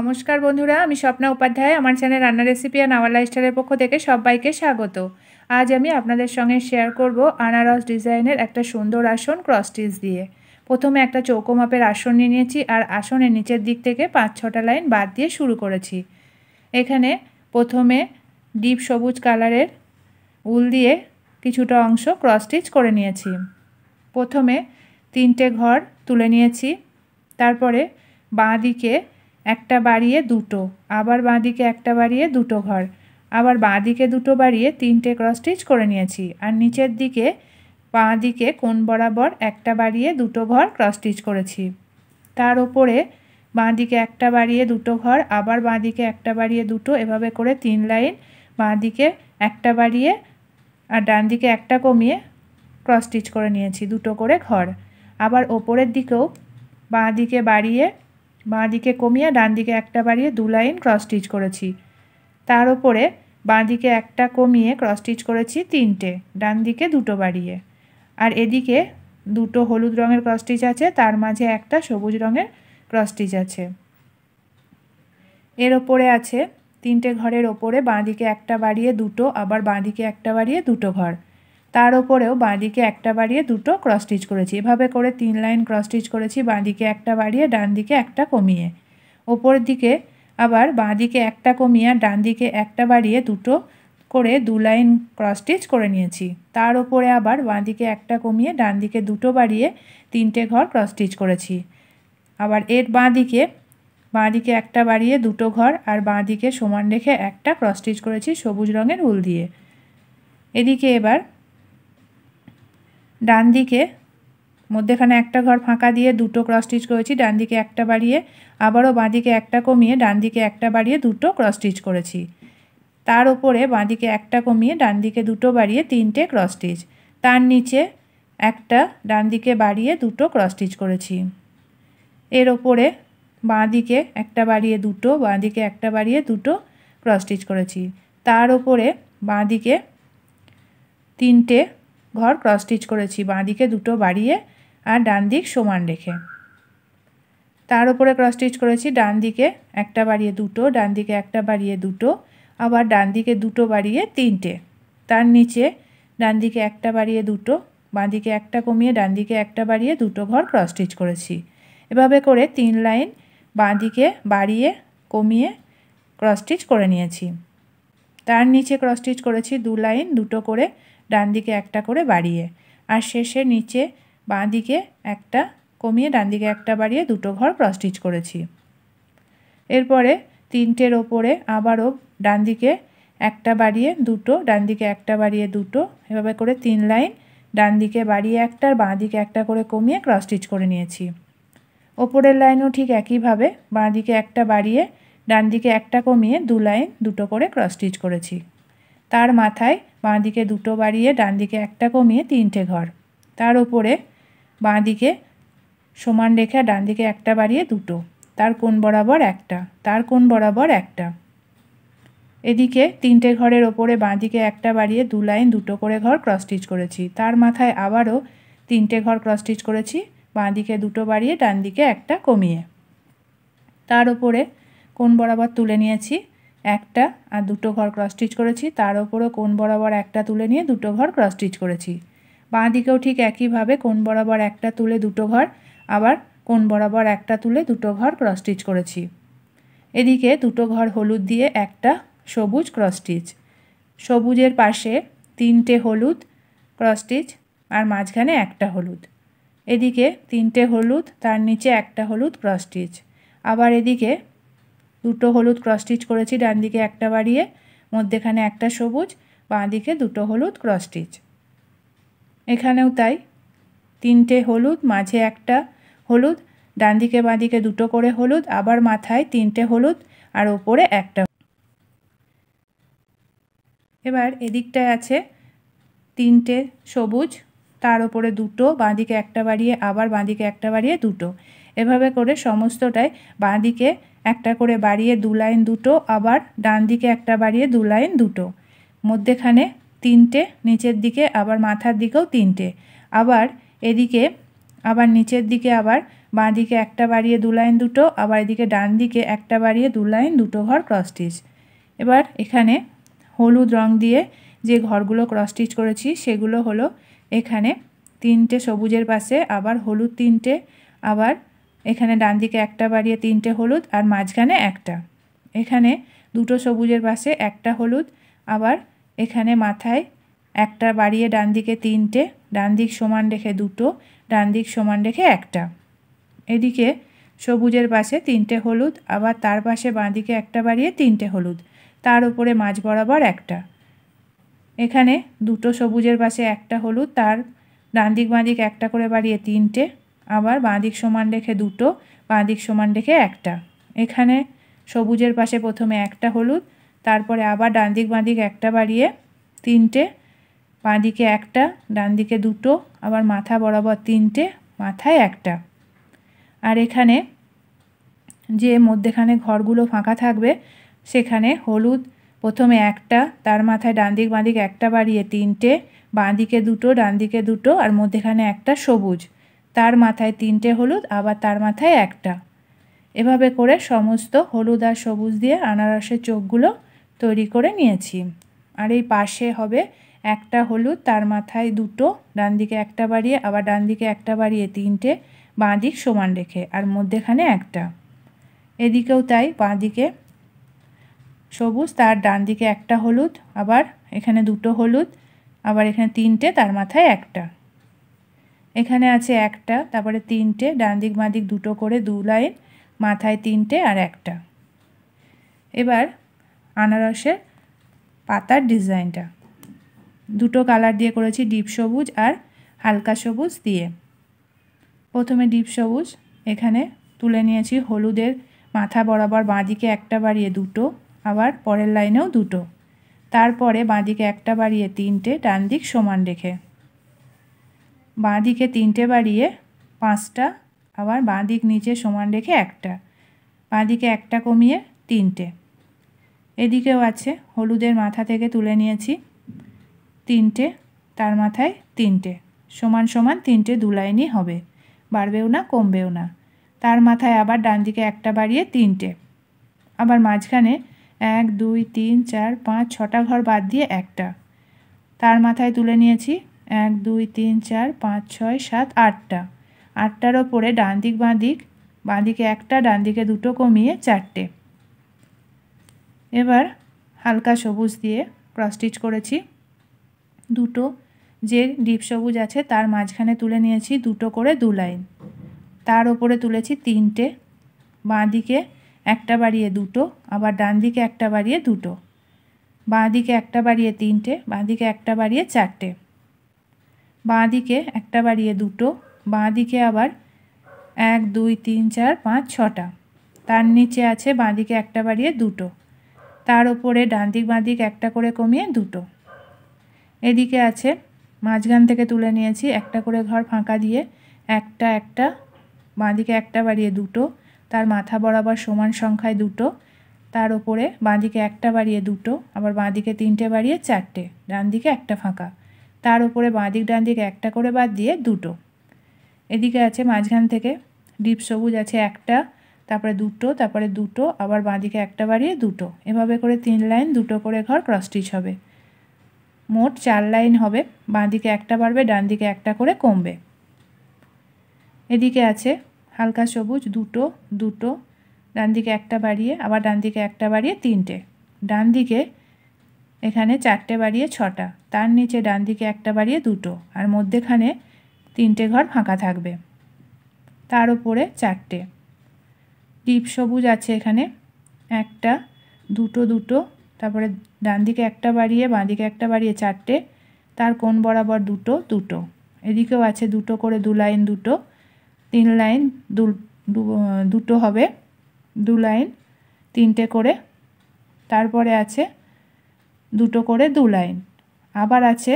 নমস্কার বন্ধুরা, আমি স্বপ্না উপাধ্যায়। আমার চ্যানেল রান্না রেসিপি আর আওয়ার লাইফস্টাইলের পক্ষ থেকে সবাইকে স্বাগত। আজ আমি আপনাদের সঙ্গে শেয়ার করব আনারস ডিজাইনের একটা সুন্দর আসন ক্রস স্টিচ দিয়ে। প্রথমে একটা চৌকো মাপের আসন নিয়ে নিয়েছি আর আসনের নিচের দিক থেকে 5-6টা লাইন বাদ দিয়ে শুরু করেছি। এখানে প্রথমে ডিপ সবুজ কালারের উল দিয়ে কিছুটা অংশ ক্রস স্টিচ করে নিয়েছি। প্রথমে 3টে ঘর তুলে নিয়েছি, তারপরে বাঁ দিকে একটা বাড়িয়ে দুটো, আবার বাঁ দিকে একটা বাড়িয়ে দুটো ঘর, আবার বাঁ দিকে দুটো বাড়িয়ে 3টে ক্রস স্টিচ করে নিয়েছি। আর নিচের দিকে বাঁ দিকে কোণ বরাবর একটা বাড়িয়ে দুটো ঘর ক্রস স্টিচ করেছি। তার ওপরে বাঁ দিকে একটা বাড়িয়ে দুটো ঘর, আবার বাঁ দিকে একটা বাড়িয়ে দুটো, এভাবে করে 3 লাইন বাঁ দিকে একটা বাড়িয়ে আর ডান দিকে একটা কমিয়ে ক্রস স্টিচ করে নিয়েছি, দুটো করে ঘর। আবার ওপরের দিকেও বাঁ দিকে বাড়িয়ে বাঁ দিকে কমিয়ে ডান দিকে একটা বাড়িয়ে 2 লাইন ক্রস স্টিচ করেছি। তার ওপরে বাঁ দিকে একটা কমিয়ে ক্রস স্টিচ করেছি 3টে, ডান দিকে দুটো বাড়িয়ে। আর এদিকে দুটো হলুদ রঙের ক্রস স্টিচ আছে, তার মাঝে একটা সবুজ রঙের ক্রস স্টিচ আছে। এর ওপরে আছে 3টে ঘরের ওপরে বাঁ দিকে একটা বাড়িয়ে দুটো, আবার বাঁ দিকে একটা বাড়িয়ে দুটো ঘর, তার ওপরেও বাঁ দিকে একটা বাড়িয়ে দুটো ক্রস স্টিচ করেছি। এভাবে করে 3 লাইন ক্রস স্টিচ করেছি, বাঁ দিকে একটা বাড়িয়ে ডান দিকে একটা কমিয়ে। ওপরের দিকে আবার বাঁ দিকে একটা কমিয়ে ডান দিকে একটা বাড়িয়ে দুটো করে 2 লাইন ক্রস স্টিচ করে নিয়েছি। তার ওপরে আবার বাঁ দিকে একটা কমিয়ে ডান দিকে দুটো বাড়িয়ে 3টে ঘর ক্রস স্টিচ করেছি। আবার এর বাঁ দিকে একটা বাড়িয়ে দুটো ঘর আর বাঁ দিকে সমান রেখে একটা ক্রস স্টিচ করেছি সবুজ রঙের উল দিয়ে। এদিকে এবার ডান দিকে মধ্যেখানে একটা ঘর ফাঁকা দিয়ে দুটো ক্রস স্টিচ করেছি, ডান দিকে একটা বাড়িয়ে, আবারও বাঁ দিকে একটা কমিয়ে ডান দিকে একটা বাড়িয়ে দুটো ক্রস স্টিচ করেছি। তার ওপরে বাঁ দিকে একটা কমিয়ে ডান দিকে দুটো বাড়িয়ে 3টে ক্রস স্টিচ, তার নিচে একটা ডান দিকে বাড়িয়ে দুটো ক্রস স্টিচ করেছি। এর ওপরে বাঁ দিকে একটা বাড়িয়ে দুটো, বাঁ দিকে একটা বাড়িয়ে দুটো ক্রস স্টিচ করেছি। তার ওপরে বাঁ দিকে 3টে ঘর ক্রস স্টিচ করেছি, বাঁ দিকে দুটো বাড়িয়ে আর ডান দিক সমান রেখে। তার উপরে ক্রস স্টিচ করেছি ডান দিকে একটা বাড়িয়ে দুটো, ডান দিকে একটা বাড়িয়ে দুটো, আবার ডান দিকে দুটো বাড়িয়ে 3টে, তার নিচে ডান দিকে একটা বাড়িয়ে দুটো, বাঁ দিকে একটা কমিয়ে ডান দিকে একটা বাড়িয়ে দুটো ঘর ক্রস স্টিচ করেছি। এভাবে করে 3 লাইন বাঁ দিকে বাড়িয়ে কমিয়ে ক্রস স্টিচ করে নিয়েছি। তার নিচে ক্রস স্টিচ করেছি 2 লাইন দুটো করে, ডান দিকে একটা করে বাড়িয়ে। আর শেষে নিচে বাঁ দিকে একটা কমিয়ে ডান দিকে একটা বাড়িয়ে দুটো ঘর ক্রস স্টিচ করেছি। এরপরে 3টের ওপরে আবারও ডান দিকে একটা বাড়িয়ে দুটো, ডান দিকে একটা বাড়িয়ে দুটো, এভাবে করে 3 লাইন ডান দিকে বাড়িয়ে একটা আর বাঁ দিকে একটা করে কমিয়ে ক্রস স্টিচ করে নিয়েছি। ওপরের লাইনও ঠিক একইভাবে বাঁ দিকে একটা বাড়িয়ে ডান দিকে একটা কমিয়ে 2 লাইন দুটো করে ক্রস স্টিচ করেছি। তার মাথায় বাঁ দিকে দুটো বাড়িয়ে ডান দিকে একটা কমিয়ে 3টে ঘর, তার ওপরে বাঁ দিকে সমান রেখে ডান দিকে একটা বাড়িয়ে দুটো, তার কোণ বরাবর একটা, তার কোণ বরাবর একটা। এদিকে 3টে ঘরের ওপরে বাঁ দিকে একটা বাড়িয়ে 2 লাইন দুটো করে ঘর ক্রস স্টিচ করেছি। তার মাথায় আবারও 3টে ঘর ক্রস স্টিচ করেছি, বাঁ দিকে দুটো বাড়িয়ে ডান দিকে একটা কমিয়ে। তার ওপরে কোণ বরাবর তুলে নিয়েছি একটা আর দুটো ঘর ক্রস স্টিচ করেছি, তার ওপরও কোণ বরাবর একটা তুলে নিয়ে দুটো ঘর ক্রস স্টিচ করেছি। বাঁ দিকেও ঠিক একইভাবে কোণ বরাবর একটা তুলে দুটো ঘর, আবার কোণ বরাবর একটা তুলে দুটো ঘর ক্রস স্টিচ করেছি। এদিকে দুটো ঘর হলুদ দিয়ে একটা সবুজ ক্রস স্টিচ, সবুজের পাশে 3টে হলুদ ক্রস স্টিচ আর মাঝখানে একটা হলুদ। এদিকে 3টে হলুদ, তার নিচে একটা হলুদ ক্রস স্টিচ। আবার এদিকে দুটো হলুদ ক্রস স্টিচ করেছি, ডান দিকে একটা বাড়িয়ে, মধ্যেখানে একটা সবুজ, বাঁ দিকে দুটো হলুদ ক্রস স্টিচ। এখানেও তাই 3টে হলুদ, মাঝে একটা হলুদ, ডান দিকে বাঁ দিকে দুটো করে হলুদ, আবার মাথায় 3টে হলুদ আর ওপরে একটা। এবার এদিকটায় আছে 3টে সবুজ, তার ওপরে দুটো, বাঁ দিকে একটা বাড়িয়ে আবার বাঁ দিকে একটা বাড়িয়ে দুটো, এভাবে করে সমস্তটাই বাঁ দিকে একটা করে বাড়িয়ে 2 লাইন দুটো, আবার ডান দিকে একটা বাড়িয়ে 2 লাইন দুটো, মধ্যেখানে 3টে, নিচের দিকে আবার মাথার দিকেও 3টে, আবার এদিকে আবার নিচের দিকে আবার বাঁ দিকে একটা বাড়িয়ে 2 লাইন দুটো, আবার এদিকে ডান দিকে একটা বাড়িয়ে 2 লাইন দুটো ঘর ক্রস স্টিচ। এবার এখানে হলুদ রং দিয়ে যে ঘরগুলো ক্রস স্টিচ করেছি সেগুলো হলো এখানে 3টে সবুজের পাশে আবার হলুদ 3টে, আবার এখানে ডান দিকে একটা বাড়িয়ে 3টে হলুদ আর মাঝখানে একটা, এখানে 2টো সবুজের পাশে একটা হলুদ, আবার এখানে মাথায় একটা বাড়িয়ে ডান দিকে 3টে, ডান দিক সমান রেখে 2টো, ডান দিক সমান রেখে একটা, এদিকে সবুজের পাশে 3টে হলুদ, আবার তার পাশে বাঁ দিকে একটা বাড়িয়ে 3টে হলুদ, তার উপরে মাঝ বরাবর একটা, এখানে 2টো সবুজের পাশে একটা হলুদ, তার ডান দিক বাঁ দিক একটা করে বাড়িয়ে 3টে, আবার বাঁ দিক সমান রেখে 2টো, বাঁ দিক সমান রেখে একটা, এখানে সবুজের পাশে প্রথমে একটা হলুদ, তারপরে আবার ডান দিক বাঁ দিক একটা বাড়িয়ে 3টে, বাঁ দিকে একটা, ডান দিকে 2টো, আবার মাথা বরাবর 3টে, মাথায় একটা, আর এখানে যে মধ্যেখানে ঘরগুলো ফাঁকা থাকবে সেখানে হলুদ প্রথমে একটা, তার মাথায় ডান দিক বাঁ দিক একটা বাড়িয়ে 3টে, বাঁ দিকে 2টো, ডান দিকে 2টো, আর মধ্যেখানে একটা সবুজ, তার মাথায় 3টে হলুদ, আবার তার মাথায় একটা, এভাবে করে সমস্ত হলুদ আর সবুজ দিয়ে আনারসের চোখগুলো তৈরি করে নিয়েছি। আর এই পাশে হবে একটা হলুদ, তার মাথায় 2টো, ডান দিকে একটা বাড়িয়ে, আবার ডান দিকে একটা বাড়িয়ে 3টে, বাঁ দিক সমান রেখে, আর মধ্যেখানে একটা, এদিকেও তাই, বাঁ দিকে সবুজ, তার ডান দিকে একটা হলুদ, আবার এখানে 2টো হলুদ, আবার এখানে 3টে, তার মাথায় একটা, এখানে আছে একটা, তারপরে 3টে, ডান দিক বাঁ দিক 2টো করে 2 লাইন, মাথায় 3টে আর একটা। এবার আনারসের পাতার ডিজাইনটা 2টো কালার দিয়ে করেছি, ডিপ সবুজ আর হালকা সবুজ দিয়ে। প্রথমে ডিপ সবুজ এখানে তুলে নিয়েছি হলুদের মাথা বরাবর বাঁ দিকে একটা বাড়িয়ে 2টো, আবার পরের লাইনেও 2টো, তারপরে বাঁ দিকে একটা বাড়িয়ে 3টে, ডান দিক সমান রেখে, বাঁ দিকে 3টে বাড়িয়ে 5টা, আবার বাঁ দিক নিচে সমান রেখে একটা, বাঁ দিকে একটা কমিয়ে 3টে, এদিকেও আছে হলুদের মাথা থেকে তুলে নিয়েছি 3টে, তার মাথায় 3টে, সমান সমান 3টে 2 লাইনই হবে, বাড়বেও না কমবেও না, তার মাথায় আবার ডান দিকে একটা বাড়িয়ে 3টে, আবার মাঝখানে 1 2 3 4 5 6টা ঘর বাদ দিয়ে একটা, তার মাথায় তুলে নিয়েছি 1 2 3 4 5 6 7 8টা, 8টার ওপরে ডান দিক বাঁ দিকে একটা, ডান দিকে 2টো কমিয়ে 4টে। এবার হালকা সবুজ দিয়ে ক্রস স্টিচ করেছি, 2টো যে ডিপ সবুজ আছে তার মাঝখানে তুলে নিয়েছি 2টো করে 2 লাইন, তার ওপরে তুলেছি 3টে, বাঁ দিকে একটা বাড়িয়ে 2টো, আবার ডান দিকে একটা বাড়িয়ে 2টো, বাঁ দিকে একটা বাড়িয়ে 3টে, বাঁ দিকে একটা বাড়িয়ে 4টে, বাঁ দিকে একটা বাড়িয়ে 2টো, বাঁ দিকে আবার 1 2 3 4 5 6টা, তার নিচে আছে বাঁ দিকে একটা বাড়িয়ে 2টো, তার ওপরে ডান দিক বাঁ দিক একটা করে কমিয়ে 2টো, এদিকে আছে মাঝখান থেকে তুলে নিয়েছি একটা করে ঘর ফাঁকা দিয়ে একটা, বাঁ দিকে একটা বাড়িয়ে 2টো, তার মাথা বরাবর সমান সংখ্যায় 2টো, তার ওপরে বাঁ দিকে একটা বাড়িয়ে 2টো, আবার বাঁ দিকে 3টে বাড়িয়ে 4টে, ডান দিকে একটা ফাঁকা, তার উপরে বাঁ দিক ডান দিকে একটা করে বাদ দিয়ে 2টো, এদিকে আছে মাঝখান থেকে ডিপ সবুজ আছে একটা, তারপরে 2টো, তারপরে 2টো, আবার বাঁ দিকে একটা বাড়িয়ে 2টো, এভাবে করে 3 লাইন 2টো করে ঘর ক্রস স্টিচ হবে, মোট 4 লাইন হবে, বাঁ দিকে একটা বাড়বে, ডান দিকে একটা করে কমবে। এদিকে আছে হালকা সবুজ 2টো, ডান দিকে একটা বাড়িয়ে, আবার ডান দিকে একটা বাড়িয়ে 3টে, ডান দিকে এখানে 4টে বাড়িয়ে 6টা, তার নিচে ডান দিকে একটা বাড়িয়ে 2টো, আর মধ্যেখানে 3টে ঘর ফাঁকা থাকবে, তার উপরে 4টে ডিপ সবুজ আছে এখানে একটা, 2টো, তারপরে ডান দিকে একটা বাড়িয়ে, বাঁ দিকে একটা বাড়িয়ে 4টে, তার কোণ বরাবর 2টো, এদিকেও আছে 2টো করে 2 লাইন 2টো, 3 লাইন 2টো হবে 2 লাইন 3টে করে, তারপরে আছে 2টো করে 2 লাইন, আবার আছে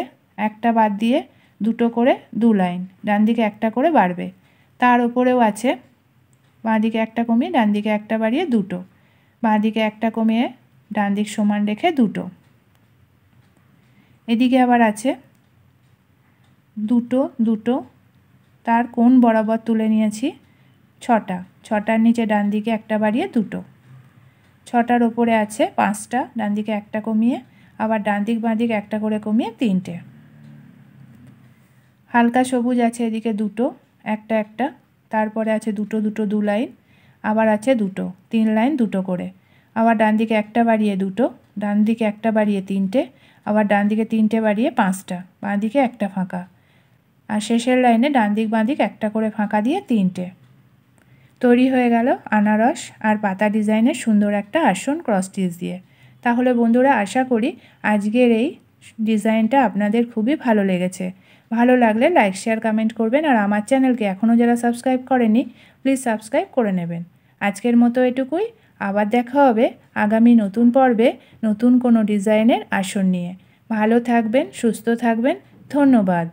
একটা বাদ দিয়ে 2টো করে 2 লাইন, ডান দিকে একটা করে বাড়বে, তার উপরেও আছে বাঁ দিকে একটা কমিয়ে ডান দিকে একটা বাড়িয়ে 2টো, বাঁ দিকে একটা কমিয়ে ডান দিক সমান রেখে 2টো, এদিকে আবার আছে 2টো, তার কোণ বরাবর তুলে নিয়েছি 6টা, 6টার নিচে ডান দিকে একটা বাড়িয়ে 2টো, 6টার ওপরে আছে 5টা, ডান দিকে একটা কমিয়ে, আবার ডান দিক বাঁ দিক একটা করে কমিয়ে 3টে। হালকা সবুজ আছে এদিকে 2টো, একটা একটা, তারপরে আছে 2টো 2টো 2 লাইন, আবার আছে 2টো, 3 লাইন 2টো করে, আবার ডান দিকে একটা বাড়িয়ে 2টো, ডান দিকে একটা বাড়িয়ে 3টে, আবার ডান দিকে 3টে বাড়িয়ে 5টা, বাঁ দিকে একটা ফাঁকা, আর শেষের লাইনে ডান দিক বাঁ দিক একটা করে ফাঁকা দিয়ে 3টে। তৈরি হয়ে গেল আনারস আর পাতা ডিজাইনের সুন্দর একটা আসন ক্রস স্টিচ দিয়ে। তাহলে বন্ধুরা, আশা করি আজকের এই ডিজাইনটা আপনাদের খুবই ভালো লেগেছে। ভালো লাগলে লাইক শেয়ার কমেন্ট করবেন, আর আমার চ্যানেলকে এখনও যারা সাবস্ক্রাইব করেনি প্লিজ সাবস্ক্রাইব করে নেবেন। আজকের মতো এটুকুই, আবার দেখা হবে আগামী নতুন পর্বে নতুন কোনো ডিজাইনের আসন নিয়ে। ভালো থাকবেন, সুস্থ থাকবেন, ধন্যবাদ।